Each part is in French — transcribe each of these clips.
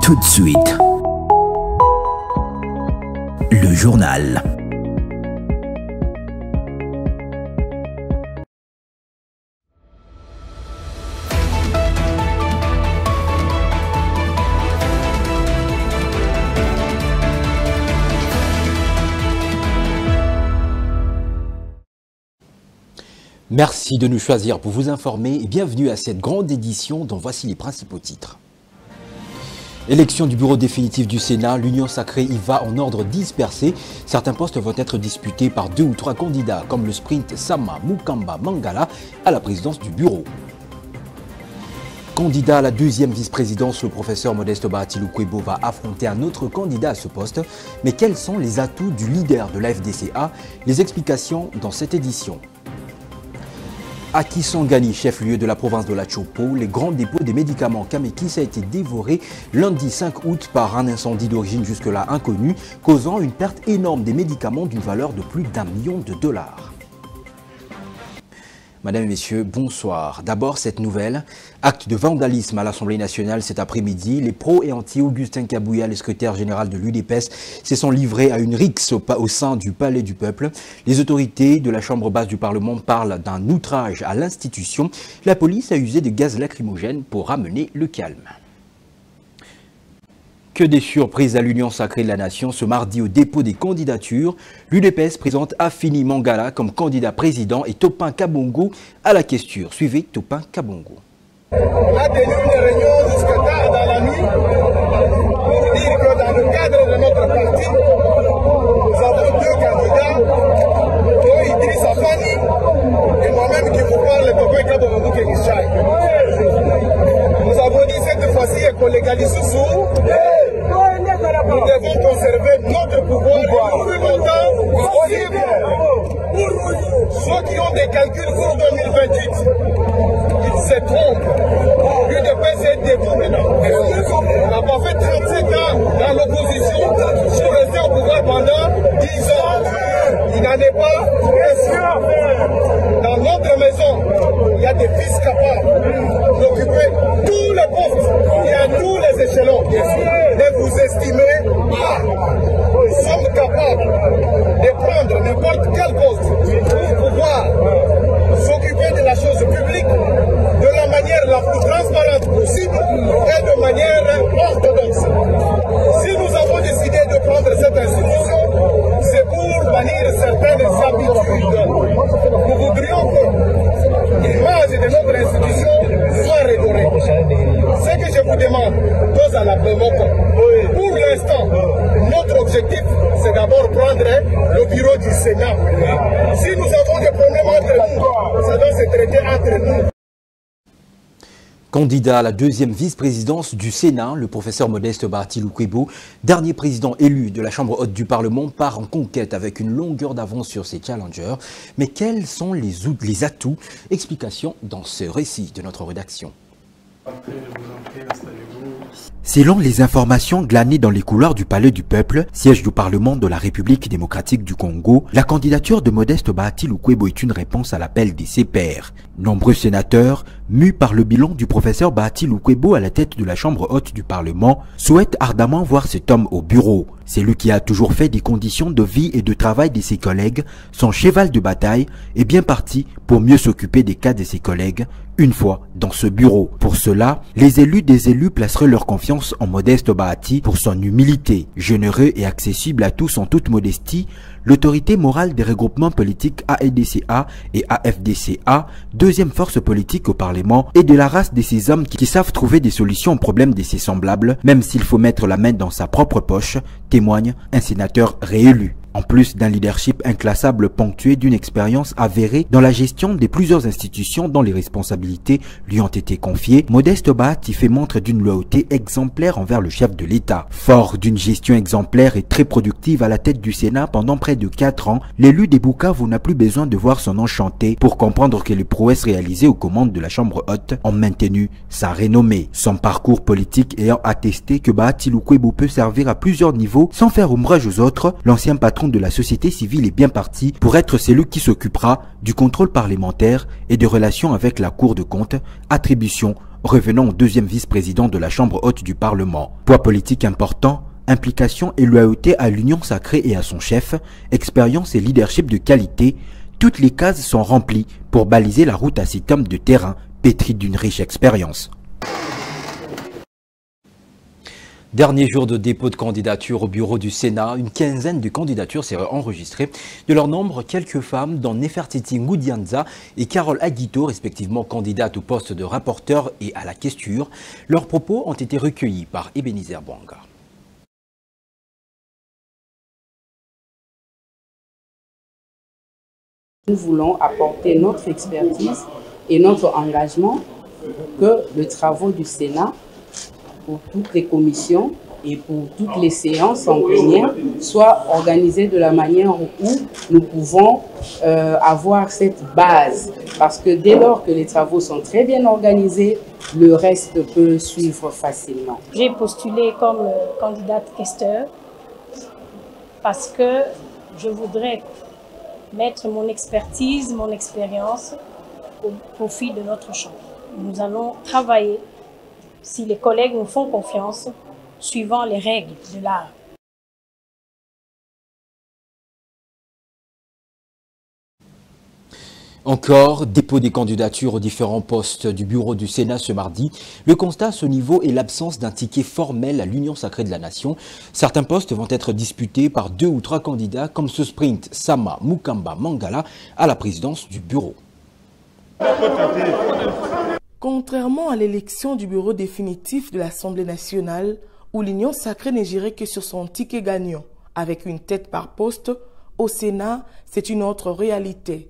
Tout de suite, le journal. Merci de nous choisir pour vous informer et bienvenue à cette grande édition dont voici les principaux titres. Élection du bureau définitif du Sénat, l'Union sacrée y va en ordre dispersé. Certains postes vont être disputés par 2 ou 3 candidats comme le sprint Sama Mukamba Mangala à la présidence du bureau. Candidat à la 2e vice-présidence, le professeur Modeste Bahati Lukwebo va affronter un autre candidat à ce poste. Mais quels sont les atouts du leader de la FDCA? Les explications dans cette édition. À Kisangani, chef-lieu de la province de la Chopo, les grands dépôts des médicaments Kamekis a été dévoré lundi 5 août par un incendie d'origine jusque-là inconnue, causant une perte énorme des médicaments d'une valeur de plus d'1 million de dollars. Madame et messieurs, bonsoir. D'abord, cette nouvelle. Acte de vandalisme à l'Assemblée nationale cet après-midi. Les pros et anti-Augustin Kabouya, le secrétaire général de l'UDPS, se sont livrés à une rixe au sein du Palais du Peuple. Les autorités de la Chambre basse du Parlement parlent d'un outrage à l'institution. La police a usé de gaz lacrymogène pour ramener le calme. Que des surprises à l'Union sacrée de la Nation. Ce mardi, au dépôt des candidatures, l'UDPS présente Afini Mangala comme candidat président et Topin Kabongo à la questure. Suivez Topin Kabongo. On a tenu une réunion jusqu'à tard dans la nuit pour dire que dans le cadre de notre parti, nous avons 2 candidats, Idriss Afani et moi-même qui vous parle, Topin Kabongo Kenishaï. Nous avons dit cette fois-ci qu'on légalise sous. Nous devons conserver notre pouvoir le plus longtemps possible. Ceux qui ont des calculs pour 2028, ils se trompent. L'UDPS est debout maintenant. On n'a pas fait 37 ans dans l'opposition pour rester au pouvoir pendant 10 ans. Il n'en est pas question. Dans notre maison, il y a des fils capables d'occuper tous les postes et à tous les échelons. Ne vous estimez pas. Nous sommes capables de prendre n'importe quel poste pour pouvoir s'occuper de la chose publique de la manière la plus transparente possible et de manière orthodoxe. Si nous avons décidé de prendre cette institution, c'est pour bannir certaines habitudes. Nous voudrions que l'image de notre institution soit redorée. Ce que je vous demande, pose à la Bémoko. Pour l'instant, notre objectif, c'est d'abord prendre le bureau du Sénat. Si nous avons des problèmes entre nous, ça doit se traiter entre nous. Candidat à la 2e vice-présidence du Sénat, le professeur Modeste Bahati Lukwebo, dernier président élu de la Chambre haute du Parlement, part en conquête avec une longueur d'avance sur ses challengers. Mais quels sont les atouts? Explication dans ce récit de notre rédaction. Selon les informations glanées dans les couloirs du Palais du Peuple, siège du Parlement de la République démocratique du Congo, la candidature de Modeste Bahati Lukwebo est une réponse à l'appel des ses pairs. Nombreux sénateurs, mus par le bilan du professeur Bahati Lukwebo à la tête de la Chambre haute du Parlement, souhaitent ardemment voir cet homme au bureau. C'est lui qui a toujours fait des conditions de vie et de travail de ses collègues son cheval de bataille et bien parti pour mieux s'occuper des cas de ses collègues une fois dans ce bureau. Pour cela, les élus des élus placeraient leur confiance en Modeste Bahati pour son humilité, généreux et accessible à tous en toute modestie. L'autorité morale des regroupements politiques AEDCA et AFDCA, 2e force politique au Parlement, et de la race de ces hommes qui savent trouver des solutions aux problèmes de ses semblables, même s'il faut mettre la main dans sa propre poche, témoigne un sénateur réélu. En plus d'un leadership inclassable ponctué d'une expérience avérée dans la gestion de plusieurs institutions dont les responsabilités lui ont été confiées, Modeste Bahati fait montre d'une loyauté exemplaire envers le chef de l'État. Fort d'une gestion exemplaire et très productive à la tête du Sénat pendant près de 4 ans, l'élu des Bukavu n'a plus besoin de voir son nom chanter pour comprendre que les prouesses réalisées aux commandes de la Chambre haute ont maintenu sa renommée. Son parcours politique ayant attesté que Bahati Lukwebo peut servir à plusieurs niveaux sans faire ombrage aux autres, l'ancien patron de la société civile est bien parti pour être celui qui s'occupera du contrôle parlementaire et des relations avec la Cour de compte, attribution revenant au deuxième vice-président de la Chambre haute du Parlement. Poids politique important, implication et loyauté à l'Union sacrée et à son chef, expérience et leadership de qualité, toutes les cases sont remplies pour baliser la route à cet homme de terrain pétri d'une riche expérience. Dernier jour de dépôt de candidature au bureau du Sénat, une quinzaine de candidatures seraient enregistrées. De leur nombre, quelques femmes, dont Nefertiti Ngoudianza et Carole Aguito, respectivement candidates au poste de rapporteur et à la questure. Leurs propos ont été recueillis par Ebenezer Bwanga. Nous voulons apporter notre expertise et notre engagement que les travaux du Sénat, pour toutes les commissions et pour toutes les séances en plénière, soient organisées de la manière où nous pouvons avoir cette base. Parce que dès lors que les travaux sont très bien organisés, le reste peut suivre facilement. J'ai postulé comme candidate questeur parce que je voudrais mettre mon expertise, mon expérience au profit de notre chambre. Nous allons travailler, si les collègues nous font confiance, suivant les règles de l'art. Encore, dépôt des candidatures aux différents postes du bureau du Sénat ce mardi. Le constat à ce niveau est l'absence d'un ticket formel à l'Union sacrée de la Nation. Certains postes vont être disputés par 2 ou 3 candidats, comme ce sprint Sama Mukamba Mangala à la présidence du bureau. Contrairement à l'élection du bureau définitif de l'Assemblée nationale, où l'Union sacrée n'est gérée que sur son ticket gagnant, avec une tête par poste, au Sénat, c'est une autre réalité.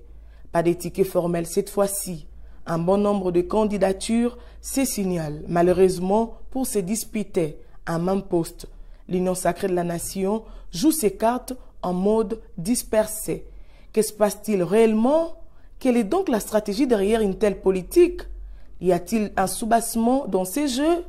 Pas de tickets formels cette fois-ci. Un bon nombre de candidatures se signalent, malheureusement, pour se disputer un même poste. L'Union sacrée de la Nation joue ses cartes en mode dispersé. Que se passe-t-il réellement? Quelle est donc la stratégie derrière une telle politique? Y a-t-il un soubassement dans ces jeux?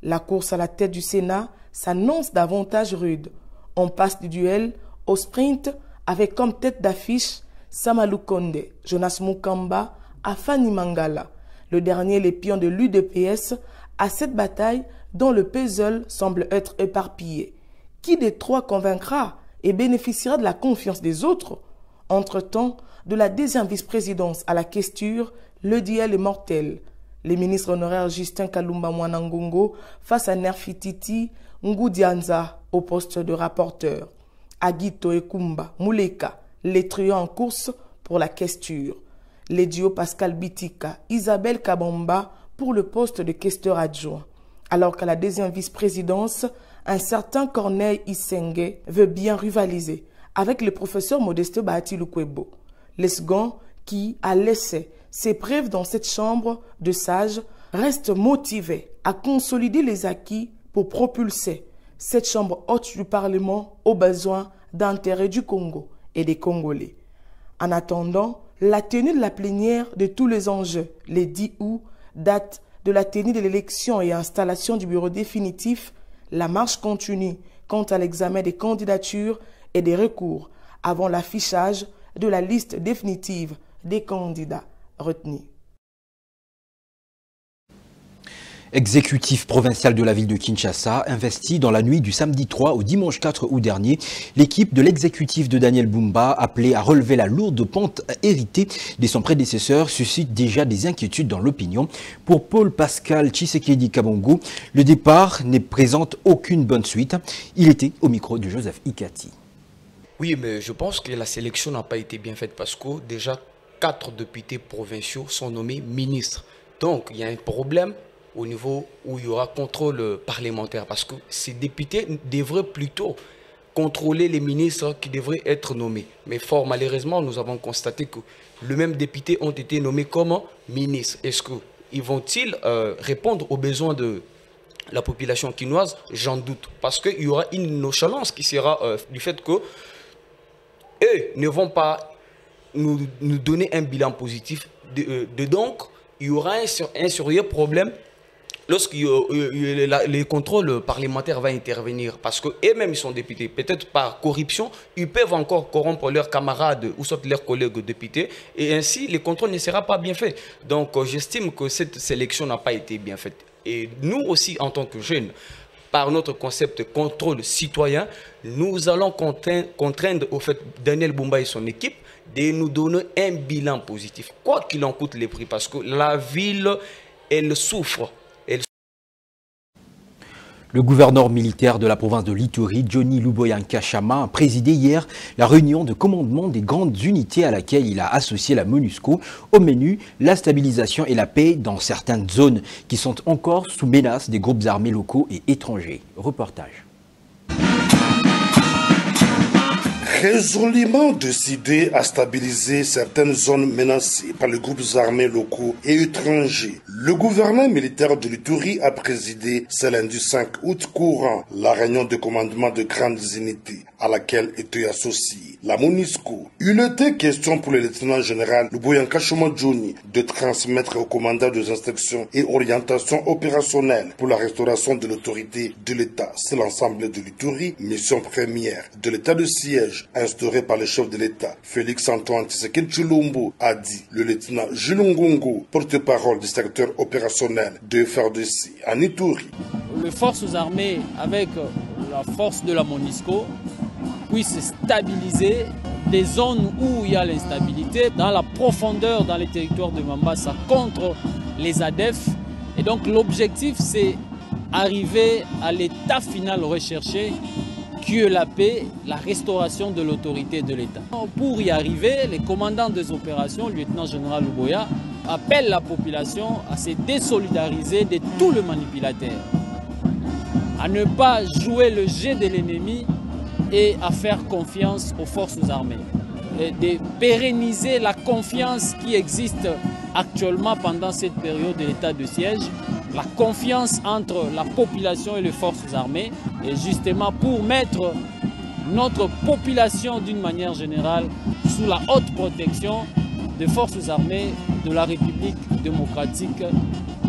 La course à la tête du Sénat s'annonce davantage rude. On passe du duel au sprint avec comme tête d'affiche Samalou Konde, Jonas Mukamba, Afani Mangala. Le dernier, les pions de l'UDPS, à cette bataille dont le puzzle semble être éparpillé. Qui des 3 convaincra et bénéficiera de la confiance des autres? Entre-temps, de la deuxième vice-présidence à la questure, le duel est mortel. Les ministres honoraires Justin Kalumba Mwanangongo face à Nefertiti Ngoudianza au poste de rapporteur. Aguito et Kumba Muleka, les trios en course pour la questure. Les duos Pascal Bitika, Isabelle Kabamba pour le poste de questeur adjoint. Alors qu'à la deuxième vice-présidence, un certain Corneille Isenge veut bien rivaliser avec le professeur Modeste Bahati Lukwebo. Les seconds qui, à laisser ses preuves dans cette chambre de sages, restent motivés à consolider les acquis pour propulser cette chambre haute du Parlement aux besoins d'intérêt du Congo et des Congolais. En attendant, la tenue de la plénière de tous les enjeux, les 10 août, date de la tenue de l'élection et installation du bureau définitif, la marche continue quant à l'examen des candidatures et des recours avant l'affichage de la liste définitive des candidats retenus. Exécutif provincial de la ville de Kinshasa investi dans la nuit du samedi 3 au dimanche 4 août dernier. L'équipe de l'exécutif de Daniel Bumba, appelée à relever la lourde pente héritée de son prédécesseur, suscite déjà des inquiétudes dans l'opinion. Pour Paul Pascal Tshisekedi Kabongo, le départ ne présente aucune bonne suite. Il était au micro de Joseph Ikati. Oui, mais je pense que la sélection n'a pas été bien faite parce que déjà 4 députés provinciaux sont nommés ministres. Donc il y a un problème au niveau où il y aura contrôle parlementaire parce que ces députés devraient plutôt contrôler les ministres qui devraient être nommés. Mais fort malheureusement, nous avons constaté que les mêmes députés ont été nommés comme ministres. Est-ce qu'ils vont-ils répondre aux besoins de la population quinoise? J'en doute. Parce qu'il y aura une nonchalance qui sera du fait que eux ne vont pas nous donner un bilan positif. Donc, il y aura un sérieux problème lorsque les contrôles parlementaires vont intervenir, parce qu'eux-mêmes ils sont députés, peut-être par corruption, ils peuvent encore corrompre leurs camarades ou soit leurs collègues députés, et ainsi les contrôles ne seront pas bien faits. Donc j'estime que cette sélection n'a pas été bien faite. Et nous aussi, en tant que jeunes, par notre concept contrôle citoyen, nous allons contraindre au fait Daniel Bumba et son équipe de nous donner un bilan positif, quoi qu'il en coûte les prix, parce que la ville, elle souffre. Le gouverneur militaire de la province de l'Ituri, Johnny Luboyanka Chama, a présidé hier la réunion de commandement des grandes unités à laquelle il a associé la MONUSCO. Au menu, la stabilisation et la paix dans certaines zones qui sont encore sous menace des groupes armés locaux et étrangers. Reportage. Résolument décidé à stabiliser certaines zones menacées par les groupes armés locaux et étrangers, le gouverneur militaire de l'Ituri a présidé ce lundi 5 août courant la réunion de commandement de grandes unités à laquelle était associée la MONUSCO. Il était question pour le lieutenant général Luboyanka Chama Johnny de transmettre au commandant des instructions et orientations opérationnelles pour la restauration de l'autorité de l'État sur l'ensemble de l'Ituri, mission première de l'État de siège instauré par le chef de l'État, Félix Antoine Tshisekedi Tshilombo, a dit le lieutenant Jules Ngongo, porte-parole du secteur opérationnel de FARDC en Ituri. Les forces armées avec la force de la MONUSCO puissent stabiliser des zones où il y a l'instabilité, dans la profondeur, dans les territoires de Mambasa, contre les ADF. Et donc l'objectif, c'est arriver à l'état final recherché, qui est la paix, la restauration de l'autorité de l'État. Pour y arriver, les commandants des opérations, le lieutenant-général Luboya, appellent la population à se désolidariser de tous les manipulateurs, à ne pas jouer le jeu de l'ennemi et à faire confiance aux forces armées. Et de pérenniser la confiance qui existe actuellement pendant cette période de l'état de siège, la confiance entre la population et les forces armées, et justement pour mettre notre population d'une manière générale sous la haute protection des forces armées de la République démocratique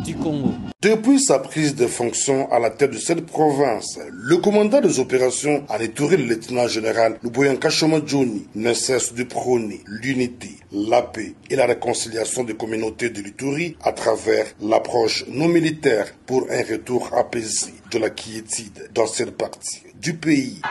du Congo. Depuis sa prise de fonction à la tête de cette province, le commandant des opérations en Ituri, le lieutenant-général Luboyanka Chama Johnny, ne cesse de prôner l'unité, la paix et la réconciliation des communautés de l'Ituri à travers l'approche non militaire pour un retour apaisé de la quiétude dans cette partie du pays.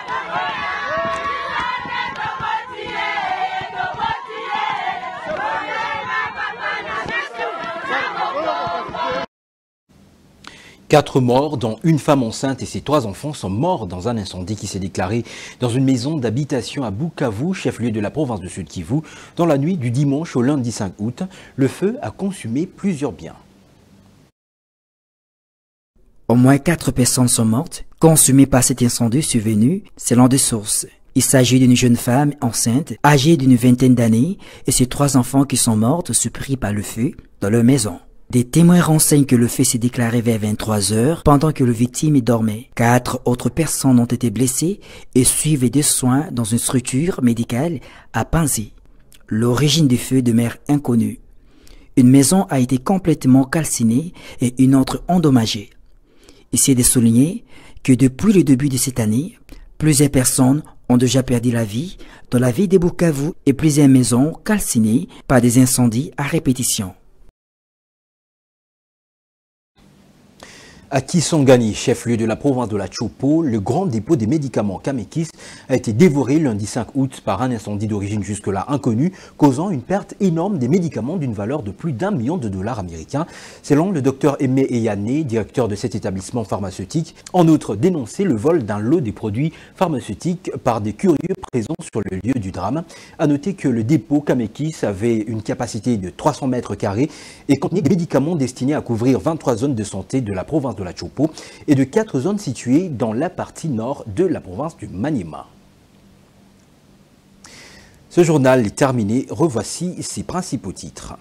Quatre morts, dont une femme enceinte et ses 3 enfants, sont morts dans un incendie qui s'est déclaré dans une maison d'habitation à Bukavu, chef-lieu de la province de Sud-Kivu, dans la nuit du dimanche au lundi 5 août. Le feu a consumé plusieurs biens. Au moins 4 personnes sont mortes, consumées par cet incendie survenu, selon des sources. Il s'agit d'une jeune femme enceinte, âgée d'une vingtaine d'années, et ses 3 enfants qui sont morts surpris par le feu dans leur maison. Des témoins renseignent que le fait s'est déclaré vers 23 heures pendant que le victime dormait. 4 autres personnes ont été blessées et suivent des soins dans une structure médicale à Panzi. L'origine du feu demeure inconnue. Une maison a été complètement calcinée et une autre endommagée. Il est de souligner que depuis le début de cette année, plusieurs personnes ont déjà perdu la vie dans la ville de Bukavu et plusieurs maisons calcinées par des incendies à répétition. À Kisangani, chef-lieu de la province de la Chopo, le grand dépôt des médicaments Kamekis a été dévoré lundi 5 août par un incendie d'origine jusque-là inconnue, causant une perte énorme des médicaments d'une valeur de plus d'$1 million américains, selon le docteur Aimé Eyane, directeur de cet établissement pharmaceutique. En outre, dénoncer le vol d'un lot des produits pharmaceutiques par des curieux présents sur le lieu du drame. A noter que le dépôt Kamekis avait une capacité de 300 mètres carrés et contenait des médicaments destinés à couvrir 23 zones de santé de la province de la Chopo et de 4 zones situées dans la partie nord de la province du Maniema. Ce journal est terminé, revoici ses principaux titres.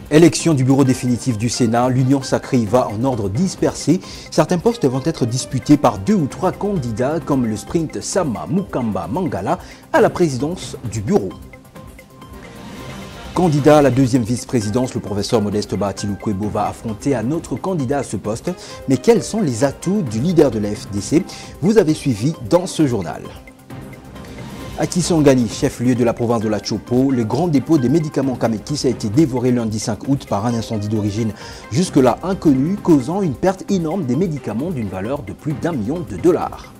Élection du bureau définitif du Sénat, l'Union sacrée y va en ordre dispersé. Certains postes vont être disputés par 2 ou 3 candidats comme le sprint Sama Mukamba Mangala à la présidence du bureau. Candidat à la deuxième vice-présidence, le professeur Modeste Bahatilou Kwebo va affronter un autre candidat à ce poste. Mais quels sont les atouts du leader de la FDC? Vous avez suivi dans ce journal. À Kisangani, chef-lieu de la province de la Chopo, le grand dépôt des médicaments Kamekis a été dévoré lundi 5 août par un incendie d'origine jusque-là inconnue, causant une perte énorme des médicaments d'une valeur de plus d'1 million de dollars.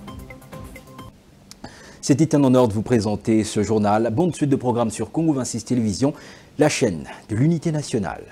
C'était un honneur de vous présenter ce journal. Bonne suite de programmes sur Congo 26 Télévision, la chaîne de l'unité nationale.